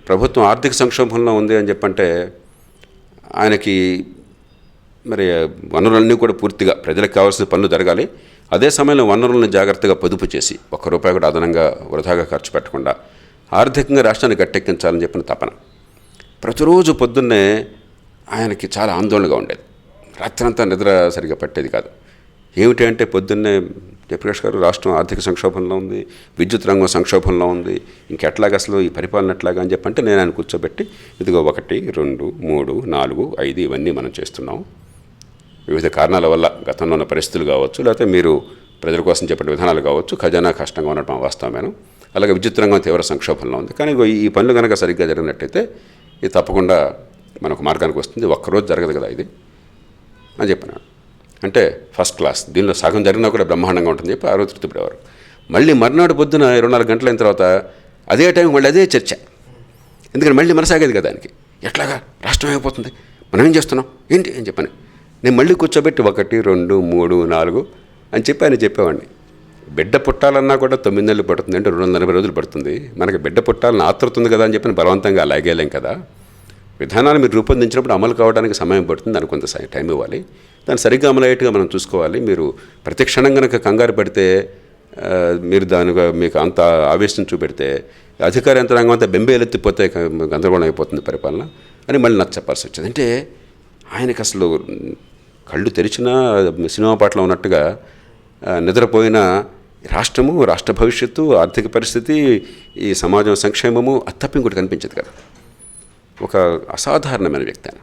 ప్రభుత్వం ఆర్థిక సంక్షోభంలో ఉంది అని చెప్పంటే ఆయనకి మరి వనరులన్నీ కూడా పూర్తిగా ప్రజలకు కావాల్సిన పనులు జరగాలి. అదే సమయంలో వనరులను జాగ్రత్తగా పొదుపు చేసి ఒక్క రూపాయి కూడా అదనంగా వృధాగా ఖర్చు పెట్టకుండా ఆర్థికంగా రాష్ట్రాన్ని గట్టెక్కించాలని చెప్పిన తపన. ప్రతిరోజు పొద్దున్నే ఆయనకి చాలా ఆందోళనగా ఉండేది. రాత్రంతా నిద్ర సరిగా పట్టేది కాదు. ఏమిటి అంటే పొద్దున్నే జయప్రకాష్ గారు, రాష్ట్రం ఆర్థిక సంక్షోభంలో ఉంది, విద్యుత్ రంగం సంక్షోభంలో ఉంది, ఇంకెట్లాగా అసలు ఈ పరిపాలన ఎట్లాగా అని చెప్పంటే నేను ఆయన కూర్చోబెట్టి ఇదిగో 1, 2, 3, 4, 5 ఇవన్నీ మనం చేస్తున్నాం. వివిధ కారణాల వల్ల గతంలో ఉన్న పరిస్థితులు కావచ్చు, లేకపోతే మీరు ప్రజల కోసం చెప్పిన విధానాలు కావచ్చు, ఖజానా కష్టంగా ఉండటం వాస్తవమేను. అలాగే విద్యుత్ రంగం తీవ్ర సంక్షోభంలో ఉంది. కానీ ఈ పనులు కనుక సరిగ్గా జరిగినట్టయితే ఇది తప్పకుండా మనకు మార్గానికి వస్తుంది. ఒక్కరోజు జరగదు కదా ఇది అని చెప్పినాడు. అంటే ఫస్ట్ క్లాస్, దీనిలో సగం జరిగినా కూడా బ్రహ్మాండంగా ఉంటుంది చెప్పి ఆ రోజు తృప్తిపడేవారు. మళ్ళీ మర్నాడు పొద్దున 24 గంటలైన తర్వాత అదే టైం మళ్ళీ అదే చర్చ. ఎందుకంటే మళ్ళీ మనసాగేది కదా దానికి. ఎట్లాగా రాష్ట్రం అయిపోతుంది, మనం ఏం చేస్తున్నాం ఏంటి అని చెప్పని నేను మళ్ళీ కూర్చోబెట్టి 1, 2, 3, 4 అని చెప్పి ఆయన చెప్పేవాడిని. బిడ్డ పుట్టాలన్నా కూడా 9 నెలలు పడుతుంది, అంటే 280 రోజులు పడుతుంది. మనకి బిడ్డ పుట్టాలని ఆతృతుంది కదా అని చెప్పి బలవంతంగా అలాగేలేం కదా. విధానాలు మీరు రూపొందించినప్పుడు అమలు కావడానికి సమయం పడుతుంది, దానికి కొంత టైం ఇవ్వాలి. దాన్ని సరిగ్గా అమలయ్యేట్టుగా మనం చూసుకోవాలి. మీరు ప్రతి క్షణం కనుక కంగారు పడితే, మీరు దానిగా మీకు అంత ఆవేశం చూపెడితే అధికార యంత్రాంగం అంతా బెంబేలెత్తిపోతే గందరగోళం అయిపోతుంది పరిపాలన అని మళ్ళీ నాకు చెప్పాల్సి వచ్చింది. అంటే ఆయనకి అసలు కళ్ళు తెరిచినా సినిమా పాటలో ఉన్నట్టుగా నిద్రపోయిన రాష్ట్రము, రాష్ట్ర భవిష్యత్తు, ఆర్థిక పరిస్థితి, ఈ సమాజం సంక్షేమము అది తప్ప ఇంకోటి కనిపించదు కదా. ఒక అసాధారణమైన వ్యక్తి ఆయన.